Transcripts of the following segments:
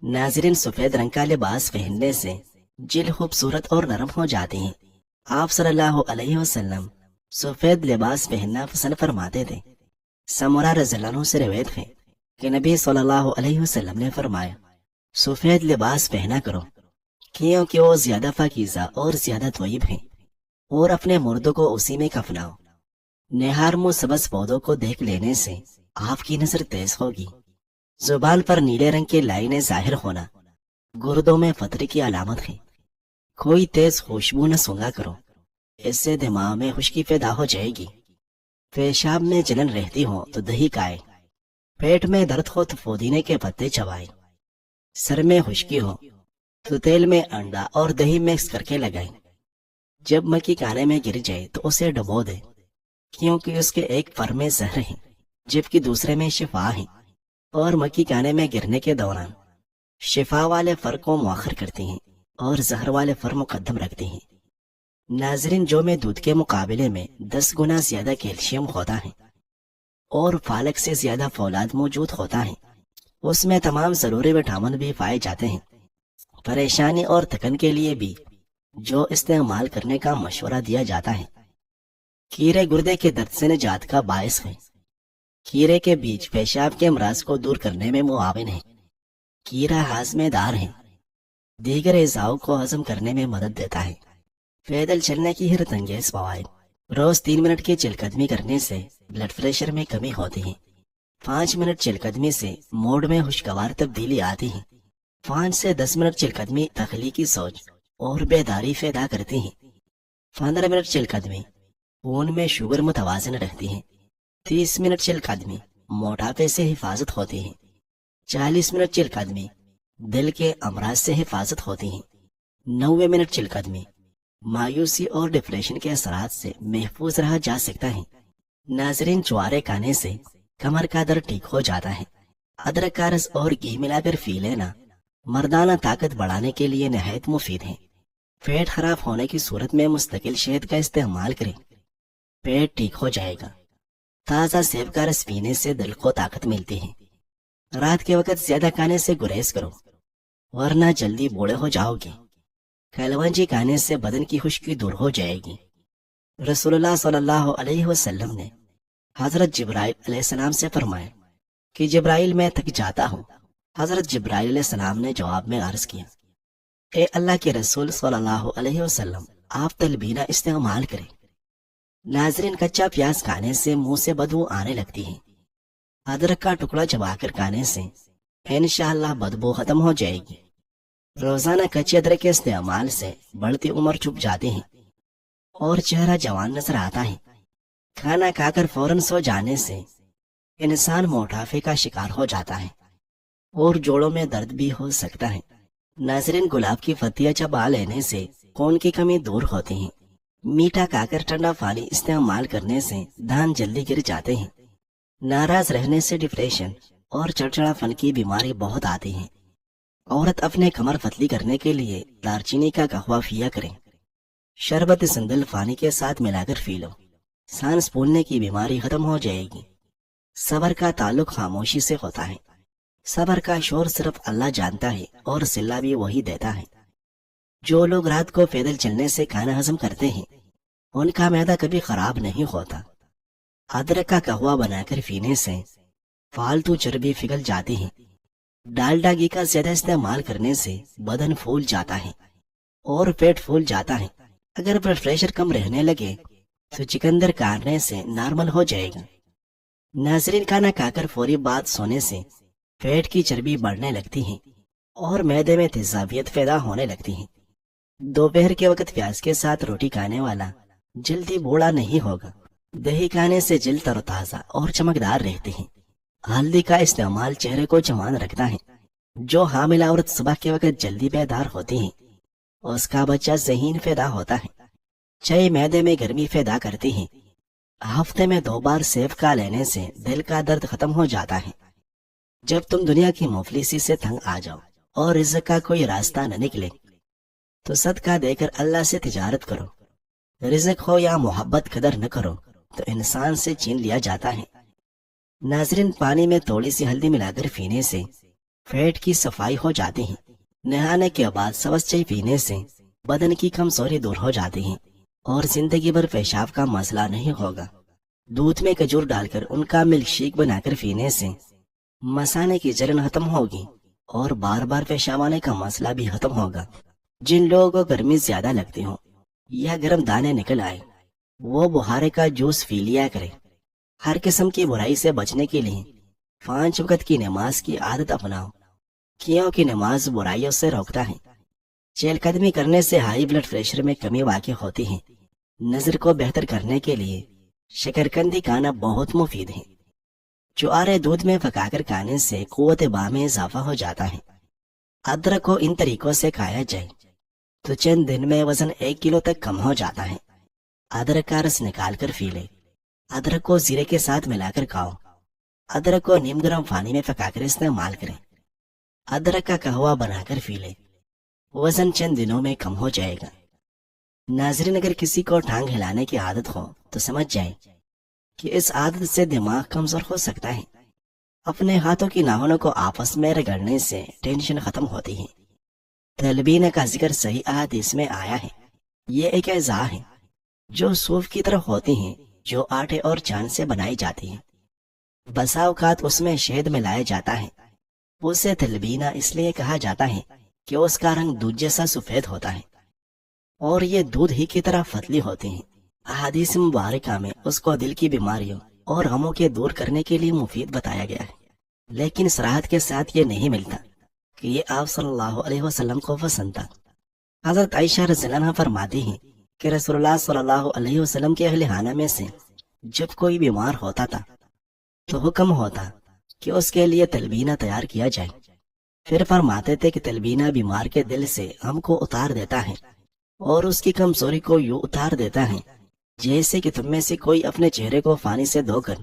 ناظرین، سفید رنگ کا لباس پہننے سے جلد خوبصورت اور نرم ہو جاتی ہے۔ آپ صلی اللہ علیہ وسلم سفید لباس پہننا پسند فرماتے تھے۔ سمورہ رضی اللہ عنہ سے روایت ہے کہ نبی صلی اللہ علیہ وسلم نے فرمایا، سفید لباس پہنا کرو کیونکہ وہ زیادہ پاکیزہ اور زیادہ طیب ہے، اور اپنے مردوں کو اسی میں کفناؤ۔ نہار منہ سبز پودوں کو دیکھ لینے سے آپ کی نظر تیز ہوگی۔ زبان پر نیلے رنگ کی لائنیں ظاہر ہونا گردوں میں فطری کی علامت ہے۔ کوئی تیز خوشبو نہ سونگا کرو، اس سے دماغ میں خشکی پیدا ہو جائے گی۔ پیشاب میں جلن رہتی ہو تو دہی کھائے، پیٹ میں درد ہو تو پودینے کے پتے چبائے، سر میں خشکی ہو تو تیل میں انڈا اور دہی مکس کر کے لگائیں۔ جب مکھی کانے میں گر جائے تو اسے ڈبو دے، کیونکہ اس کے ایک پر میں زہر ہے جبکہ دوسرے میں شفا ہے، اور مکھی کانے میں گرنے کے دوران شفا والے فر کو مؤخر کرتی ہیں اور زہر والے فر مقدم رکھتی ہیں۔ ناظرین، جو میں دودھ کے مقابلے میں 10 گنا زیادہ کیلشیم ہوتا ہے اور پالک سے زیادہ فولاد موجود ہوتا ہے، اس میں تمام ضروری وٹامن بھی پائے جاتے ہیں۔ پریشانی اور تھکن کے لیے بھی جو استعمال کرنے کا مشورہ دیا جاتا ہے۔ کیڑے گردے کے درد سے نجات کا باعث ہے۔ کیڑے کے بیج پیشاب کے امراض کو دور کرنے میں معاون ہے۔ کیڑا ہاضمے دار ہے، دیگر اعضاء کو ہضم کرنے میں مدد دیتا ہے۔ پیدل چلنے کی حیرت انگیز فوائد: روز 3 منٹ کی چہل قدمی کرنے سے بلڈ پریشر میں کمی ہوتی ہے۔ 5 منٹ چہل قدمی سے موڈ میں خوشگوار تبدیلی آتی ہے۔ 5 سے 10 منٹ چہل قدمی تخلیقی سوچ اور بیداری پیدا کرتی ہے۔ 15 منٹ چہل قدمی خون میں شوگر متوازن رہتی ہے۔ 30 منٹ چہل قدمی موٹاپے سے حفاظت ہوتی ہے۔ 40 منٹ چہل قدمی دل کے امراض سے حفاظت ہوتی ہے۔ 90 منٹ چہل قدمی مایوسی اور ڈپریشن کے اثرات سے محفوظ رہا جا سکتا ہے۔ ناظرین، چوارے کھانے سے کمر کا درد ٹھیک ہو جاتا ہے۔ ادرک کا رس اور گھی ملا کر پی لینا مردانہ طاقت بڑھانے کے لیے نہایت مفید ہے۔ پیٹ خراب ہونے کی صورت میں مستقل شہد کا استعمال کریں، پیٹ ٹھیک ہو جائے گا۔ تازہ سیب کا رس پینے سے دل کو طاقت ملتی ہے۔ رات کے وقت زیادہ کھانے سے گریز کرو ورنہ جلدی بوڑھے ہو جاؤ گے۔ کلونجی کھانے سے بدن کی خشکی دور ہو جائے گی۔ رسول اللہ صلی اللہ علیہ وسلم نے حضرت جبرائیل علیہ السلام سے فرمایا کہ جبرائیل، میں تھک جاتا ہوں۔ حضرت جبرائیل علیہ السلام نے جواب میں عرض کیا، اے اللہ کے رسول صلی اللہ علیہ وسلم، آپ تلبینہ استعمال کریں۔ ناظرین، کچا پیاز کھانے سے منہ سے بدبو آنے لگتی ہے۔ ادرک کا ٹکڑا چبا کر کھانے سے انشاءاللہ بدبو ختم ہو جائے گی۔ روزانہ کچے ادرک کے استعمال سے بڑھتی عمر چھپ جاتی ہے اور چہرہ جوان نظر آتا ہے۔ کھانا کھا کر فوراً سو جانے سے انسان موٹاپے کا شکار ہو جاتا ہے اور جوڑوں میں درد بھی ہو سکتا ہے۔ ناظرین، گلاب کی پتیاں چبا لینے سے خون کی کمی دور ہوتی ہے۔ میٹھا کھا کر ٹھنڈا پانی استعمال کرنے سے دھان جلدی گر جاتے ہیں۔ ناراض رہنے سے ڈپریشن اور چڑچڑاپن کی بیماری بہت آتی ہے۔ عورت اپنے کمر پتلی کرنے کے لیے دار چینی کا قہوہ پیا کریں۔ شربت سندل پانی کے ساتھ ملا کر پی لو، سانس پھولنے کی بیماری ختم ہو جائے گی۔ صبر کا تعلق خاموشی سے ہوتا ہے۔ صبر کا شور صرف اللہ جانتا ہے اور صلہ بھی وہی دیتا ہے۔ جو لوگ رات کو پیدل چلنے سے کھانا ہضم کرتے ہیں ان کا معدہ کبھی خراب نہیں ہوتا۔ ادرک کا قہوہ بنا کر پینے سے فالتو چربی پگھل جاتی ہے۔ ڈالڈا گھی کا زیادہ استعمال کرنے سے بدن پھول جاتا ہے اور پیٹ پھول جاتا ہے۔ اگر بلڈ پریشر کم رہنے لگے تو چکندر کھانے سے نارمل ہو جائے گا۔ ناظرین، کھانا کھا کر فوری بعد سونے سے پیٹ کی چربی بڑھنے لگتی ہے اور معدے میں تیزابیت پیدا ہونے لگتی ہے۔ دوپہر کے وقت پیاز کے ساتھ روٹی کھانے والا جلدی بوڑھا نہیں ہوگا۔ دہی کھانے سے جلد تر و تازہ اور چمکدار رہتی ہے۔ ہلدی کا استعمال چہرے کو جوان رکھتا ہے۔ جو حاملہ عورت صبح کے وقت جلدی بیدار ہوتی ہے اس کا بچہ ذہین پیدا ہوتا ہے۔ چائے معدے میں گرمی پیدا کرتی ہے۔ ہفتے میں 2 بار سیب کھا لینے سے دل کا درد ختم ہو جاتا ہے۔ جب تم دنیا کی مفلسی سے تنگ آ جاؤ اور رزق کا کوئی راستہ نہ نکلے تو صدقہ دے کر اللہ سے تجارت کرو۔ رزق ہو یا محبت قدر نہ کرو تو انسان سے چھین لیا جاتا ہے۔ ناظرین، پانی میں تھوڑی سی ہلدی ملا کر پینے سے پیٹ کی صفائی ہو جاتی ہے۔ نہانے کے بعد سبز چائے پینے سے بدن کی کمزوری دور ہو جاتی ہے اور زندگی بھر پیشاب کا مسئلہ نہیں ہوگا۔ دودھ میں کھجور ڈال کر ان کا ملک شیک بنا کر پینے سے مثانے کی جلن ختم ہوگی اور بار بار پیشاب آنے کا مسئلہ بھی ختم ہوگا۔ جن لوگوں کو گرمی زیادہ لگتی ہو یا گرم دانے نکل آئے وہ بخارے کا جوس پی لیا کرے۔ ہر قسم کی برائی سے بچنے کے لیے 5 وقت کی نماز کی عادت اپناؤ، کیونکہ نماز برائیوں سے روکتا ہے۔ چہل قدمی کرنے سے ہائی بلڈ پریشر میں کمی واقع ہوتی ہے۔ نظر کو بہتر کرنے کے لیے شکرکندی کھانا بہت مفید ہے۔ جوارے دودھ میں پکا کر کھانے سے قوت باہ میں اضافہ ہو جاتا ہے۔ ادرک کو ان طریقوں سے کھایا جائے تو چند دن میں وزن 1 کلو تک کم ہو جاتا ہے۔ ادرک کا رس نکال کر پی لے۔ ادرک کو زیرے کے ساتھ ملا کر کھاؤ۔ ادرک کو نیم گرم پانی میں پکا کر استعمال کریں۔ ادرک کا قہوہ بنا کر پی لے، وزن چند دنوں میں کم ہو جائے گا۔ ناظرین، اگر کسی کو ٹانگ ہلانے کی عادت ہو تو سمجھ جائیں کہ اس عادت سے دماغ کمزور ہو سکتا ہے۔ اپنے ہاتھوں کی ناخنوں کو آپس میں رگڑنے سے ٹینشن ختم ہوتی ہے۔ تلبینہ کا ذکر صحیح احادیث میں آیا ہے۔ یہ ایک اعضاء ہے جو صوف کی طرح ہوتی ہیں، جو آٹے اور چاند سے بنائی جاتی ہے۔ بسا اوقات اس میں شہد ملایا جاتا ہے۔ اسے تلبینہ اس لیے کہا جاتا ہے کہ اس کا رنگ دودھ جیسا سفید ہوتا ہے اور یہ دودھ ہی کی طرح پتلی ہوتی ہیں۔ احادیث مبارکہ میں اس کو دل کی بیماریوں اور غموں کے دور کرنے کے لیے مفید بتایا گیا ہے، لیکن صراحت کے ساتھ یہ نہیں ملتا کہ یہ آپ صلی اللہ علیہ وسلم کو پسند تھا۔ حضرت عائشہ رضی اللہ عنہا فرماتی ہیں کہ رسول اللہ صلی اللہ علیہ وسلم کے اہل خانہ میں سے جب کوئی بیمار ہوتا تھا تو حکم ہوتا کہ اس کے لیے تلبینہ تیار کیا جائے۔ پھر فرماتے تھے کہ تلبینہ بیمار کے دل سے غم کو اتار دیتا ہے اور اس کی کمزوری کو یوں اتار دیتا ہے جیسے کہ تم میں سے کوئی اپنے چہرے کو پانی سے دھو کر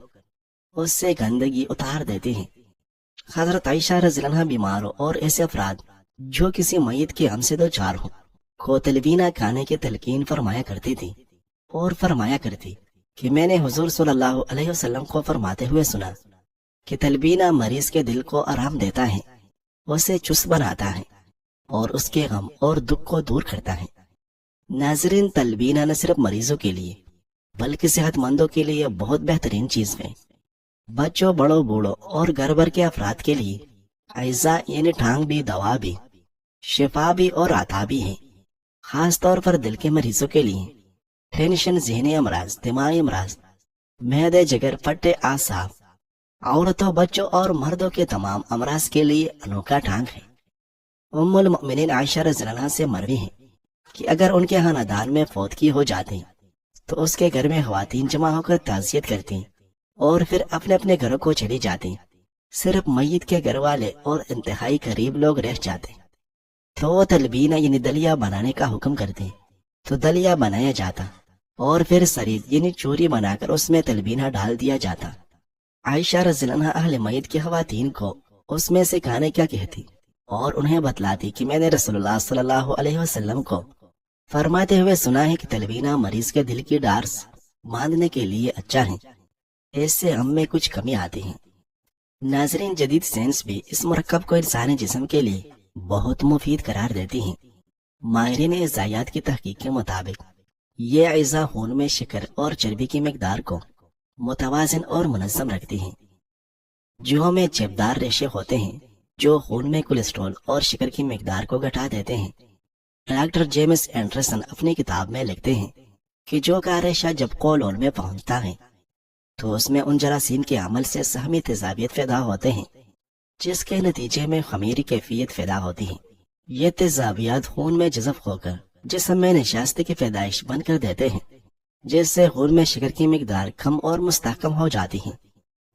اس سے گندگی اتار دیتی ہے۔ حضرت عائشہ رضی اللہ عنہا بیماروں اور ایسے افراد جو کسی میت کے غم سے دو چار ہوں کو تلبینہ کھانے کی تلقین فرمایا کرتی تھی اور فرمایا کرتی کہ میں نے حضور صلی اللہ علیہ وسلم کو فرماتے ہوئے سنا کہ تلبینہ مریض کے دل کو آرام دیتا ہے، اسے چست بناتا ہے اور اس کے غم اور دکھ کو دور کرتا ہے۔ ناظرین، تلبینہ نہ صرف مریضوں کے لیے بلکہ صحت مندوں کے لیے بہت بہترین چیز ہے۔ بچوں، بڑوں، بوڑھوں اور گھر بھر کے افراد کے لیے اعضاء یعنی ٹانگ بھی دوا بھی، شفا بھی اور عطا بھی ہے۔ خاص طور پر دل کے مریضوں کے لیے ٹینشن، ذہنی امراض، دماغی امراض، معدے، جگر، پٹے، اعصاب، عورتوں، بچوں اور مردوں کے تمام امراض کے لیے انوکھا ٹانگ ہے۔ ام المؤمنین عائشہ رضی اللہ عنہا سے مروی ہے کہ اگر ان کے خاندان میں فوتگی ہو جاتی تو اس کے گھر میں خواتین جمع ہو کر تعزیت کرتی اور پھر اپنے اپنے گھروں کو چلی جاتی۔ صرف میت کے گھر والے اور انتہائی قریب لوگ رہ جاتے تو وہ تلبینہ یعنی دلیا بنانے کا حکم کرتے تو دلیا بنایا جاتا اور پھر سرید یعنی چوری بنا کر اس میں تلبینہ ڈال دیا جاتا۔ عائشہ رضی اللہ عنہا اہل میت کی خواتین کو اس میں سے کھانے کیا کہتی اور انہیں بتلاتی کہ میں نے رسول اللہ صلی اللہ علیہ وسلم کو فرماتے ہوئے سنا ہے کہ تلبینہ مریض کے دل کی ڈارس باندھنے کے لیے اچھا ہے، اس سے ہم میں کچھ کمی آتی ہے۔ ناظرین، جدید سائنس بھی اس مرکب کو انسانی جسم کے لیے بہت مفید قرار دیتی ہیں۔ ماہرین غذائیات کی تحقیق کے مطابق یہ اعضاء خون میں شکر اور چربی کی مقدار کو متوازن اور منظم رکھتی ہیں۔ جوہوں میں چیپدار ریشے ہوتے ہیں جو خون میں کولیسٹرول اور شکر کی مقدار کو گھٹا دیتے ہیں۔ ڈاکٹر جیمس اینڈرسن اپنی کتاب میں لکھتے ہیں کہ جو کا ریشہ جب کولون میں پہنچتا ہے تو اس میں ان جراثیم کے عمل سے سہمی تیزابیت پیدا ہوتے ہیں جس کے نتیجے میں خمیری کیفیت پیدا ہوتی ہے۔ یہ تیزابیات خون میں جذب ہو کر جسم میں نشاستی کی پیدائش بند کر دیتے ہیں جس سے خون میں شکر کی مقدار کم اور مستحکم ہو جاتی ہے،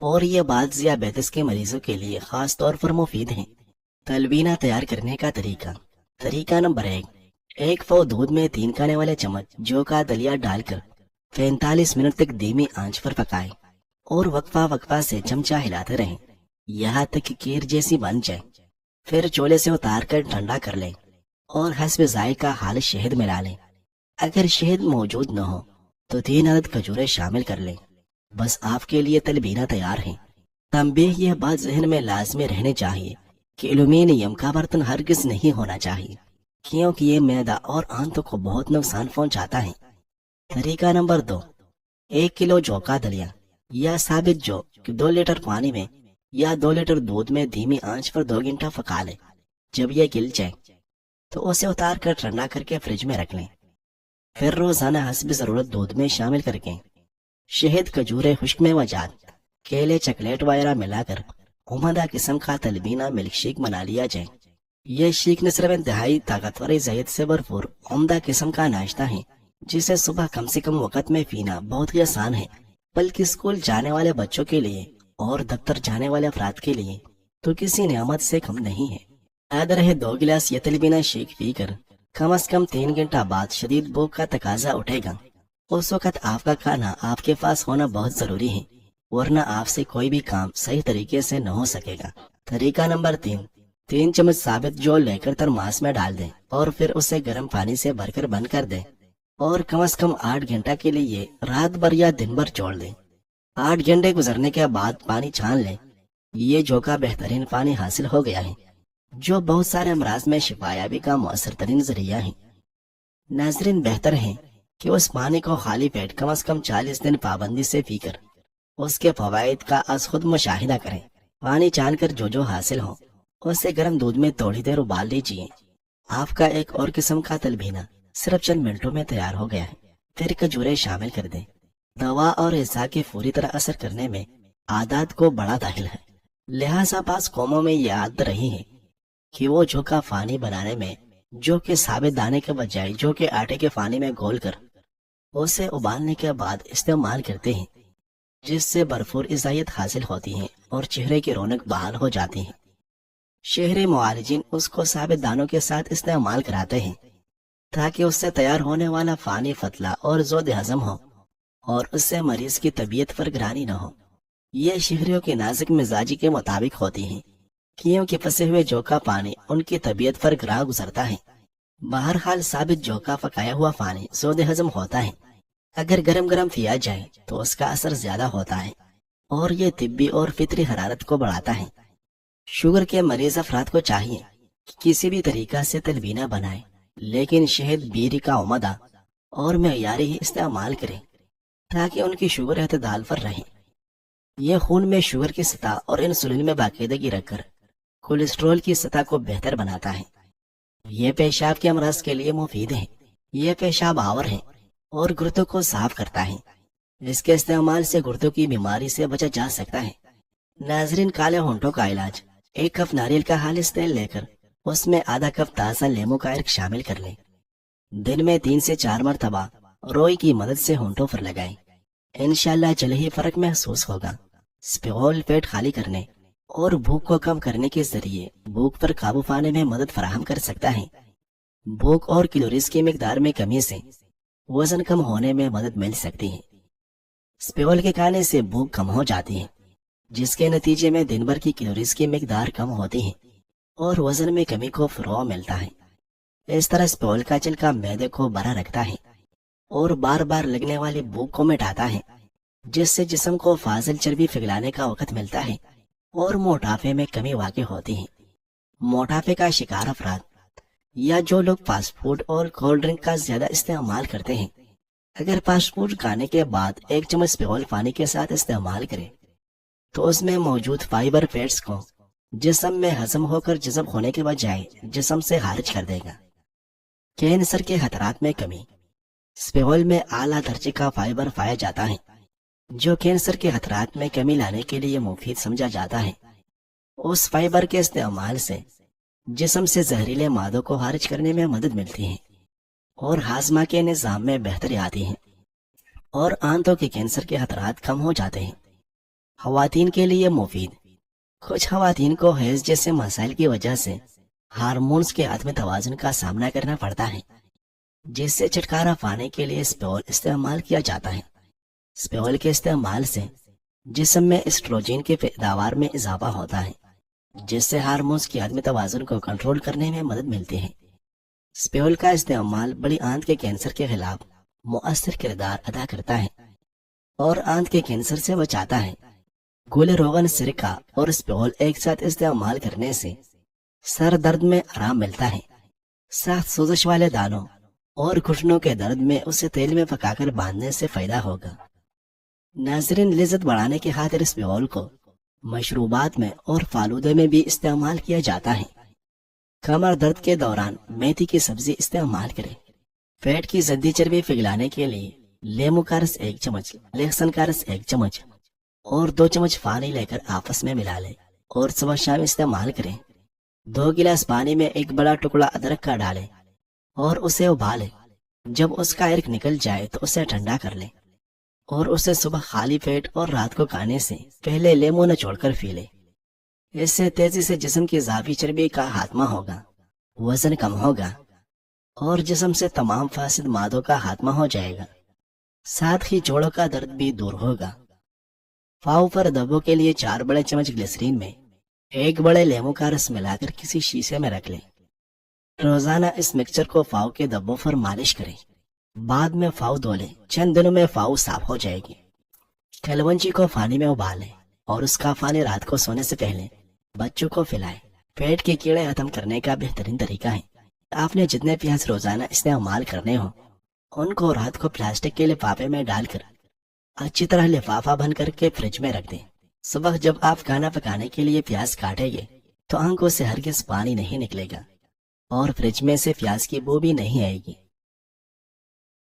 اور یہ بات ذیابیطس کے مریضوں کے لیے خاص طور پر مفید ہے۔ تلبینہ تیار کرنے کا طریقہ نمبر 1 پاؤ دودھ میں 3 کھانے والے چمچ جو کا دلیا ڈال کر 45 منٹ تک دھیمی آنچ پر پکائیں اور وقفہ سے چمچہ ہلاتے رہیں یہاں تک کہ کیر جیسی بن جائے۔ پھر چولہے سے اتار کر ٹھنڈا کر لیں اور حسب ذائقہ حال شہد ملا لیں۔ اگر شہد موجود نہ ہو تو 3 عدد کھجوریں شامل کر لیں۔ بس آپ کے لیے تلبینہ تیار ہے۔ تنبیہ، یہ بات ذہن میں لازمی رہنی چاہیے کہ ایلومینیم کا برتن ہرگز نہیں ہونا چاہیے، کیونکہ یہ معدہ اور آنتوں کو بہت نقصان پہنچاتا ہے۔ طریقہ نمبر 2، 1 کلو جو کا دلیا یا ثابت جو کہ 2 لیٹر پانی میں یا 2 لیٹر دودھ میں دھیمی آنچ پر 2 گھنٹہ پکا لیں۔ جب یہ گل جائے تو اسے اتار کر ٹھنڈا کر کے فریج میں رکھ لیں۔ پھر روزانہ حسب ضرورت دودھ میں شامل کر کے شہد، کھجورے، خشک میوہ، کیلے، چاکلیٹ وغیرہ ملا کر عمدہ قسم کا تلبینہ ملک شیک بنا لیا جائے۔ یہ شیک نہ صرف انتہائی طاقتور غذائیت سے بھرپور عمدہ قسم کا ناشتہ ہے جسے صبح کم سے کم وقت میں پینا بہت ہی آسان ہے، بلکہ اسکول جانے والے بچوں کے لیے اور دفتر جانے والے افراد کے لیے تو کسی نعمت سے کم نہیں ہے۔ یاد رہے 2 گلاس یہ تلبینہ شیک پی کر کم از کم 3 گھنٹہ بعد شدید بھوک کا تقاضا اٹھے گا۔ اس وقت آپ کا کھانا آپ کے پاس ہونا بہت ضروری ہے، ورنہ آپ سے کوئی بھی کام صحیح طریقے سے نہ ہو سکے گا۔ طریقہ نمبر 3، 3 چمچ ثابت جو لے کر ترماس میں ڈال دیں اور پھر اسے گرم پانی سے بھر کر بند کر دیں اور کم از کم 8 گھنٹہ کے لیے رات بھر یا دن بھر چھوڑ دیں۔ 8 گھنٹے گزرنے کے بعد پانی چھان لیں۔ یہ جو کا بہترین پانی حاصل ہو گیا ہے جو بہت سارے امراض میں شفا یابی کا مؤثر ترین ذریعہ ہے۔ ناظرین، بہتر ہے کہ اس پانی کو خالی پیٹ کم از کم 40 دن پابندی سے پی کر اس کے فوائد کا از خود مشاہدہ کریں۔ پانی چھان کر جو حاصل ہو اسے گرم دودھ میں تھوڑی دیر ابال لیجیے۔ آپ کا ایک اور قسم کا تلبینہ صرف چند منٹوں میں تیار ہو گیا ہے۔ پھر کھجورے شامل کر دیں۔ دوا اور غذا کے پوری طرح اثر کرنے میں عادات کو بڑا داخل ہے، لہٰذا بعض قوموں میں یہ عادت رہی ہے کہ وہ جو کا پانی بنانے میں جو کے ثابت دانے کے بجائے جو کے آٹے کے پانی میں گھول کر اسے ابالنے کے بعد استعمال کرتے ہیں، جس سے بھرپور غذائیت حاصل ہوتی ہے اور چہرے کی رونق بحال ہو جاتی ہے۔ شہری معالجین اس کو ثابت دانوں کے ساتھ استعمال کراتے ہیں تاکہ اس سے تیار ہونے والا پانی پتلا اور زود ہضم ہو اور اس سے مریض کی طبیعت پر گرانی نہ ہو۔ یہ شہریوں کی نازک مزاجی کے مطابق ہوتی ہیں، کیونکہ پسے ہوئے جو کا پانی ان کی طبیعت پر گراں گزرتا ہے۔ بہرحال ثابت جو کا پکایا ہوا پانی زود ہضم ہوتا ہے۔ اگر گرم گرم پیا جائے تو اس کا اثر زیادہ ہوتا ہے اور یہ طبی اور فطری حرارت کو بڑھاتا ہے۔ شوگر کے مریض افراد کو چاہیے کہ کسی بھی طریقہ سے تلبینہ بنائیں، لیکن شہد بیری کا عمدہ اور معیاری ہی استعمال کریں تاکہ ان کی شوگر اعتدال پر رہے۔ یہ خون میں شوگر کی سطح اور انسولین میں باقاعدگی رکھ کر کولیسٹرول کی سطح کو بہتر بناتا ہے۔ یہ پیشاب کے امراض کے لیے مفید ہے۔ یہ پیشاب آور ہے اور گردوں کو صاف کرتا ہے۔ اس کے استعمال سے گردوں کی بیماری سے بچا جا سکتا ہے۔ ناظرین، کالے ہونٹوں کا علاج: 1 کپ ناریل کا خالص تیل لے کر اس میں آدھا کپ تازہ لیموں کا عرق شامل کر لیں۔ دن میں 3 سے 4 مرتبہ روئی کی مدد سے ہونٹوں پر لگائیں۔ انشاءاللہ جلد ہی فرق محسوس ہوگا۔ سپیول پیٹ خالی کرنے اور بھوک کو کم کرنے کے ذریعے بھوک پر قابو پانے میں مدد فراہم کر سکتا ہے۔ بھوک اور کیلوریز کی مقدار میں کمی سے وزن کم ہونے میں مدد مل سکتی ہے۔ سپیول کے کھانے سے بھوک کم ہو جاتی ہے، جس کے نتیجے میں دن بھر کی کیلوریز کی مقدار کم ہوتی ہے اور وزن میں کمی کو فروغ ملتا ہے۔ اس طرح سپیول کا چھلکا معدے کو بھرا رکھتا ہے اور بار بار لگنے والی بھوک کو مٹاتا ہے، جس سے جسم کو فاضل چربی پگھلانے کا وقت ملتا ہے اور موٹاپے میں کمی واقع ہوتی ہے۔ موٹاپے کا شکار افراد یا جو لوگ فاسٹ فوڈ اور کولڈ ڈرنک کا زیادہ استعمال کرتے ہیں، اگر فاسٹ فوڈ کھانے کے بعد 1 چمچ سپیول پانی کے ساتھ استعمال کریں تو اس میں موجود فائبر فیٹس کو جسم میں ہضم ہو کر جذب ہونے کے بجائے جسم سے خارج کر دے گا۔ کینسر کے خطرات میں کمی: سپیول میں اعلیٰ درجے کا فائبر پایا جاتا ہے جو کینسر کے خطرات میں کمی لانے کے لیے مفید سمجھا جاتا ہے۔ اس فائبر کے استعمال سے جسم سے زہریلے مادوں کو خارج کرنے میں مدد ملتی ہے اور ہاضمہ کے نظام میں بہتری آتی ہے اور آنتوں کے کینسر کے خطرات کم ہو جاتے ہیں۔ خواتین کے لیے مفید: کچھ خواتین کو حیض جیسے مسائل کی وجہ سے ہارمونز کے عدم توازن کا سامنا کرنا پڑتا ہے، جس سے چھٹکارا پانے کے لیے سپیول استعمال کیا جاتا ہے۔ سپیول کے استعمال سے جسم میں ایسٹروجن کے پیداوار میں اضافہ ہوتا ہے، جس سے ہارمونز کی عدم توازن کو کنٹرول کرنے میں مدد ملتی ہے۔ سپیول کا استعمال بڑی آنت کے کینسر کے خلاف مؤثر کردار ادا کرتا ہے اور آنت کے کینسر سے بچاتا ہے۔ گول روغن، سرکہ اور سپیول ایک ساتھ استعمال کرنے سے سر درد میں آرام ملتا ہے، سخت سوزش والے دانوں اور گھٹنوں کے درد میں اسے تیل میں پکا کر باندھنے سے فائدہ ہوگا۔ ناظرین، لذت بڑھانے کی خاطر اس بیول کو مشروبات میں اور فالودے میں بھی استعمال کیا جاتا ہے۔ کمر درد کے دوران میتھی کی سبزی استعمال کریں۔ پیٹ کی زدی چربی پگھلانے کے لیے لیمو کا رس 1 چمچ، لہسن کا رس 1 چمچ اور 2 چمچ پانی لے کر آپس میں ملا لیں اور صبح شام استعمال کریں۔ 2 گلاس پانی میں 1 بڑا ٹکڑا ادرک کا ڈالیں اور اسے ابالیں۔ جب اس کا عرق نکل جائے تو اسے ٹھنڈا کر لیں اور اسے صبح خالی پیٹ اور رات کو کھانے سے پہلے لیمو نچوڑ کر پی لیں۔ اس سے تیزی سے جسم کی اضافی چربی کا خاتمہ ہوگا، وزن کم ہوگا اور جسم سے تمام فاسد مادوں کا خاتمہ ہو جائے گا، ساتھ ہی جوڑوں کا درد بھی دور ہوگا۔ پاؤں پر دبوں کے لیے 4 بڑے چمچ گلیسرین میں 1 بڑے لیمو کا رس ملا کر کسی شیشے میں رکھ لیں۔ روزانہ اس مکسچر کو پاؤں کے دبوں پر مالش کریں، بعد میں پاؤں دھو لیں۔ چند دنوں میں پاؤں صاف ہو جائے گی۔ کلونجی کو پانی میں ابالیں اور اس کا پانی رات کو سونے سے پہلے بچوں کو پلائیں۔ پیٹ کے کیڑے ختم کرنے کا بہترین طریقہ ہے۔ آپ نے جتنے پیاز روزانہ استعمال کرنے ہوں ان کو رات کو پلاسٹک کے لفافے میں ڈال کر اچھی طرح لفافہ بند کر کے فریج میں رکھ دیں۔ صبح جب آپ کھانا پکانے کے لیے پیاز کاٹیں گے تو آنکھوں سے ہرگز پانی نہیں نکلے گا اور فریج میں سے پیاز کی بو بھی نہیں آئے گی۔